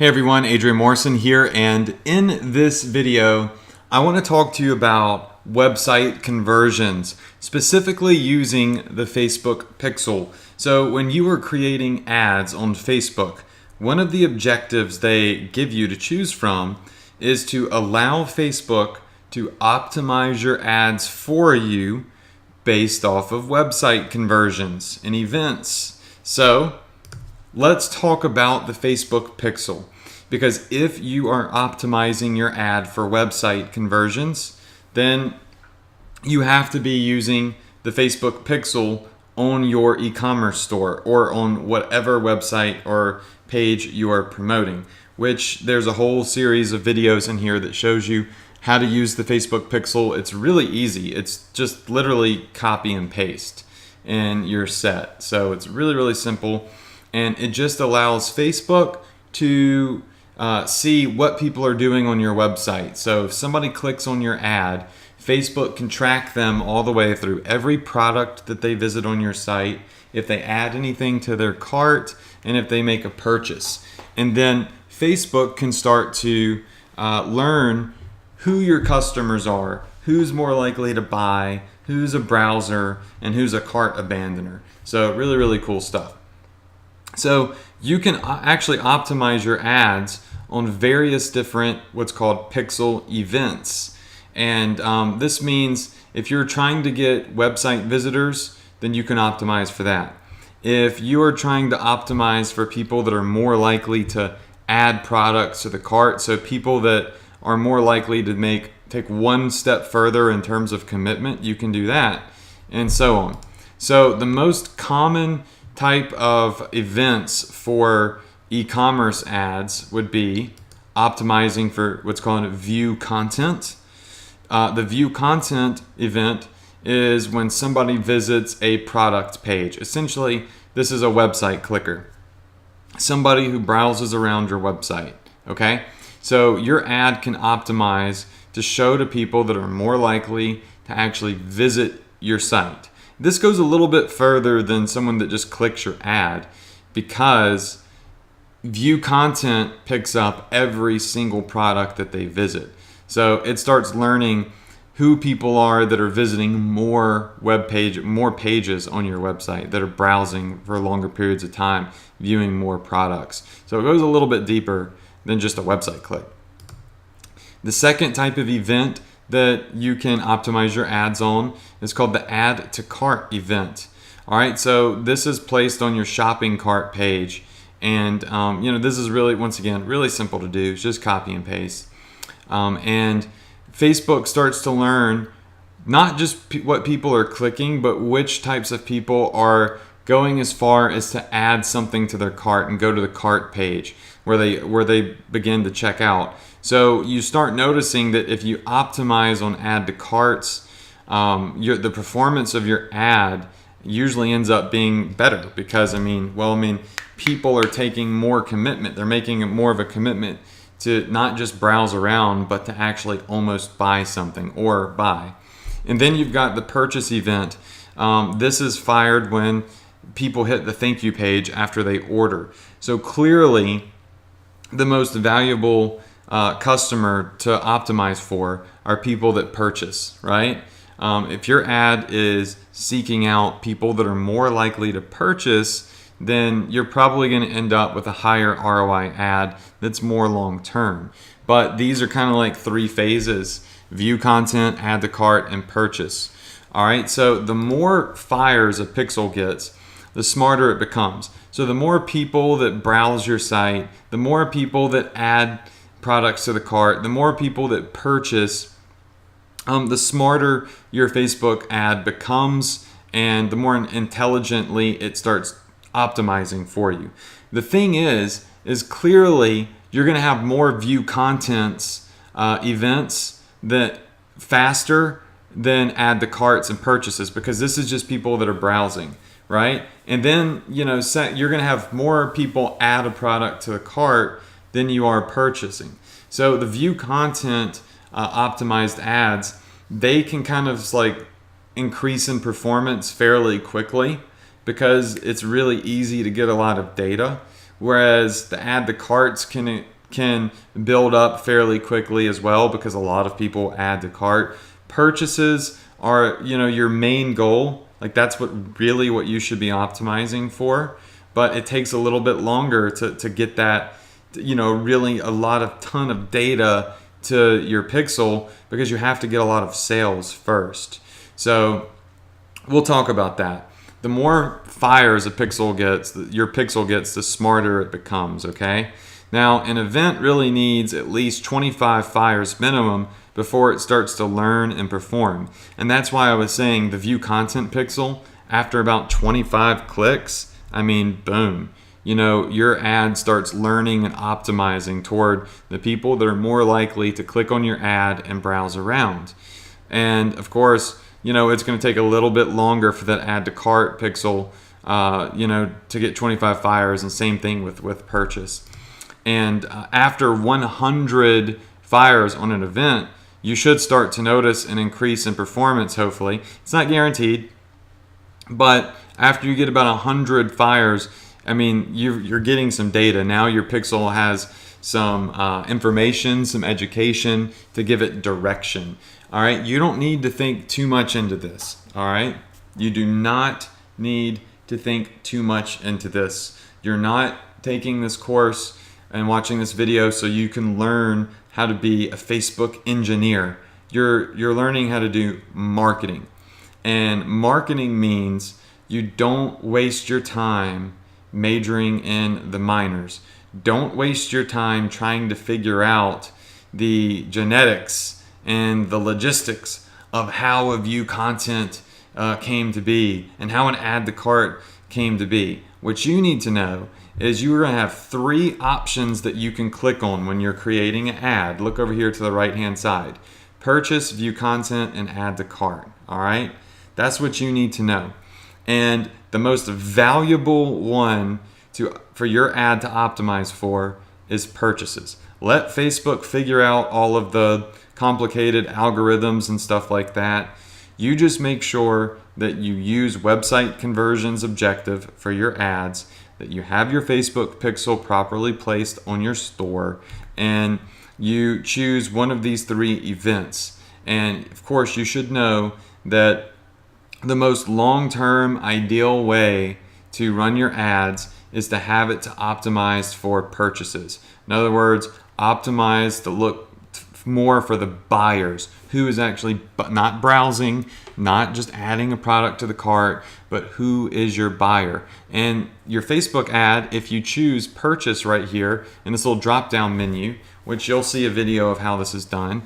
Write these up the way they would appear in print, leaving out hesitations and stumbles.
Hey everyone, Adrian Morrison here, and in this video, I want to talk to you about website conversions, specifically using the Facebook Pixel. So when you are creating ads on Facebook, one of the objectives they give you to choose from is to allow Facebook to optimize your ads for you based off of website conversions and events. So let's talk about the Facebook Pixel, because if you are optimizing your ad for website conversions, then you have to be using the Facebook Pixel on your e-commerce store or on whatever website or page you are promoting, which there's a whole series of videos in here that shows you how to use the Facebook Pixel. It's really easy. It's just literally copy and paste and you're set. So it's really simple. And it just allows Facebook to see what people are doing on your website. So if somebody clicks on your ad, Facebook can track them all the way through every product that they visit on your site, if they add anything to their cart, and if they make a purchase. And then Facebook can start to learn who your customers are, who's more likely to buy, who's a browser, and who's a cart abandoner. So really cool stuff. So you can actually optimize your ads on various different what's called pixel events. And this means if you're trying to get website visitors, then you can optimize for that. If you are trying to optimize for people that are more likely to add products to the cart, so people that are more likely to take one step further in terms of commitment, you can do that, and so on. So the most common type of events for e-commerce ads would be optimizing for what's called view content. The view content event is when somebody visits a product page. Essentially, this is a website clicker. Somebody who browses around your website, okay? So your ad can optimize to show to people that are more likely to actually visit your site. This goes a little bit further than someone that just clicks your ad, because view content picks up every single product that they visit. So it starts learning who people are that are visiting more pages on your website, that are browsing for longer periods of time, viewing more products. So it goes a little bit deeper than just a website click. The second type of event that you can optimize your ads on is called the add to cart event. All right, so this is placed on your shopping cart page, and this is really, once again, really simple to do. It's just copy and paste, and Facebook starts to learn not just what people are clicking, but which types of people are going as far as to add something to their cart and go to the cart page where they begin to check out. So you start noticing that if you optimize on add to carts, the performance of your ad usually ends up being better, because people are taking more commitment. They're making more of a commitment to not just browse around, but to actually almost buy something or buy. And then you've got the purchase event. This is fired when people hit the thank you page after they order. So clearly, the most valuable customer to optimize for are people that purchase, right? If your ad is seeking out people that are more likely to purchase, then you're probably going to end up with a higher ROI ad that's more long term. But these are kind of like three phases: view content, add to cart, and purchase. All right, so the more fires a pixel gets, the smarter it becomes. So the more people that browse your site, the more people that add products to the cart, the more people that purchase, the smarter your Facebook ad becomes, and the more intelligently it starts optimizing for you. The thing is clearly you're going to have more view contents events that faster than add to carts and purchases, because this is just people that are browsing, right? And then you're going to have more people add a product to the cart than you are purchasing. So the view content optimized ads, they can kind of like increase in performance fairly quickly, because it's really easy to get a lot of data. whereas the add to carts can build up fairly quickly as well, because a lot of people add to cart. Purchases are, your main goal. Like, that's what you should be optimizing for, but it takes a little bit longer to get that, really a ton of data to your pixel, because you have to get a lot of sales first. So we'll talk about that. The more fires your pixel gets, the smarter it becomes, okay? Now, an event really needs at least 25 fires minimum before it starts to learn and perform. And that's why I was saying the view content pixel, after about 25 clicks, boom. Your ad starts learning and optimizing toward the people that are more likely to click on your ad and browse around. And of course, it's going to take a little bit longer for that add to cart pixel, to get 25 fires, and same thing with purchase. And after 100 fires on an event, you should start to notice an increase in performance, hopefully. It's not guaranteed, but after you get about 100 fires, you're getting some data. Now your pixel has some information, some education to give it direction. All right, you don't need to think too much into this. All right, you do not need to think too much into this. You're not taking this course and watching this video so you can learn how to be a Facebook engineer. You're learning how to do marketing. And marketing means you don't waste your time majoring in the minors. Don't waste your time trying to figure out the genetics and the logistics of how a view content came to be, and how an add to cart came to be. What you need to know is you're going to have 3 options that you can click on when you're creating an ad. Look over here to the right hand side: purchase, view content, and add to cart. All right, that's what you need to know. And the most valuable one for your ad to optimize for is purchases. Let Facebook figure out all of the complicated algorithms and stuff like that. You just make sure that you use Website Conversions Objective for your ads, that you have your Facebook pixel properly placed on your store, and you choose one of these 3 events. And of course, you should know that the most long-term ideal way to run your ads is to have it to optimize for purchases. In other words, optimize to look more for the buyers, who is actually not browsing, not just adding a product to the cart, but who is your buyer. And your Facebook ad, if you choose purchase right here in this little drop down menu, which you'll see a video of how this is done,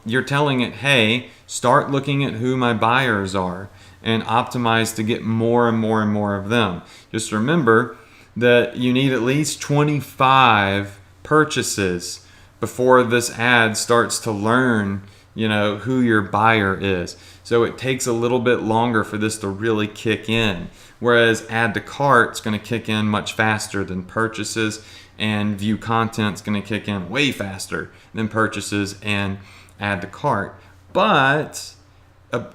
you're telling it, hey, start looking at who my buyers are and optimize to get more and more and more of them. Just remember that you need at least 25 purchases before this ad starts to learn, who your buyer is. So it takes a little bit longer for this to really kick in. Whereas add to cart is going to kick in much faster than purchases, and view content is going to kick in way faster than purchases and add to cart. But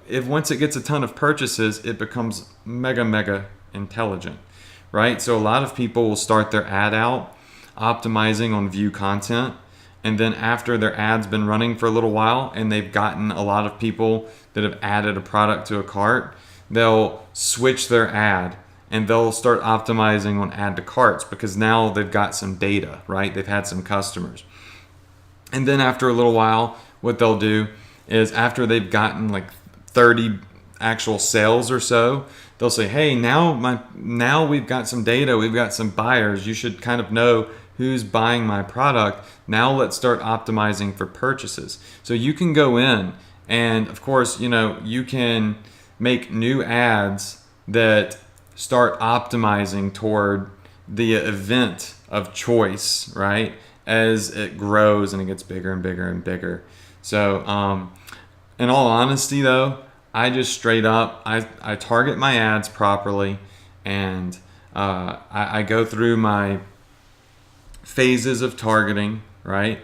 if once it gets a ton of purchases, it becomes mega intelligent, right? So a lot of people will start their ad out optimizing on view content, and then after their ad's been running for a little while and they've gotten a lot of people that have added a product to a cart, they'll switch their ad and they'll start optimizing on add to carts, because now they've got some data, right? They've had some customers. And then after a little while, what they'll do is, after they've gotten like 30 actual sales or so, they'll say, hey, now we've got some data, we've got some buyers, you should kind of know who's buying my product. Now let's start optimizing for purchases. So you can go in and, of course, you can make new ads that start optimizing toward the event of choice, right? As it grows and it gets bigger and bigger and bigger. So in all honesty though, I just straight up, I target my ads properly, and I go through my phases of targeting, right?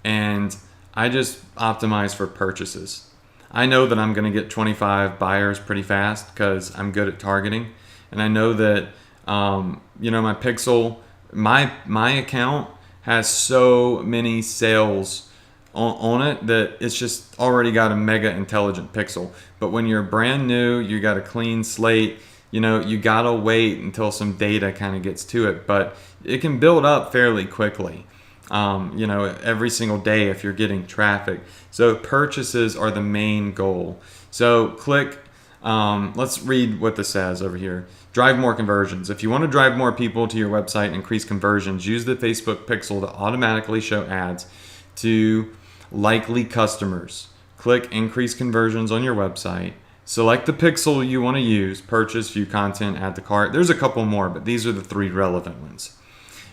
And I just optimize for purchases. I know that I'm going to get 25 buyers pretty fast because I'm good at targeting. And I know that, my pixel my account has so many sales on it that it's just already got a mega intelligent pixel. But when you're brand new, you got a clean slate, you gotta wait until some data kind of gets to it, but it can build up fairly quickly. Every single day if you're getting traffic. So purchases are the main goal. So click, let's read what this says over here. Drive more conversions. If you want to drive more people to your website and increase conversions, use the Facebook pixel to automatically show ads to likely customers. Click increase conversions on your website. Select the pixel you want to use, purchase, view content, add to cart. There's a couple more, but these are the 3 relevant ones.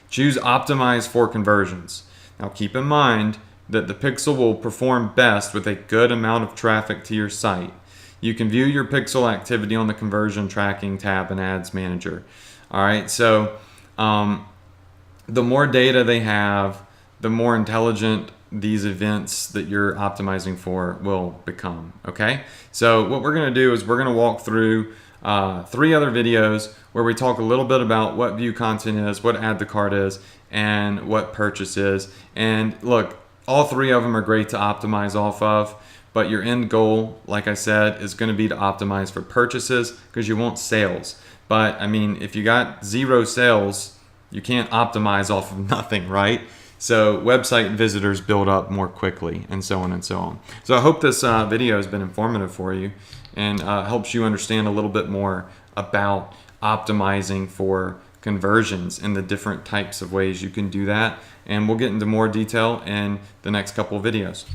Choose optimize for conversions. Now keep in mind that the pixel will perform best with a good amount of traffic to your site. You can view your pixel activity on the conversion tracking tab in Ads Manager. All right, so the more data they have, the more intelligent these events that you're optimizing for will become. Okay, so what we're going to do is we're going to walk through 3 other videos where we talk a little bit about what view content is, what add to cart is, and what purchase is. And look, all 3 of them are great to optimize off of, but your end goal, like I said, is going to be to optimize for purchases because you want sales. But I mean, if you got 0 sales, you can't optimize off of nothing, right? So website visitors build up more quickly, and so on and so on. So I hope this video has been informative for you and helps you understand a little bit more about optimizing for conversions and the different types of ways you can do that. And we'll get into more detail in the next couple of videos.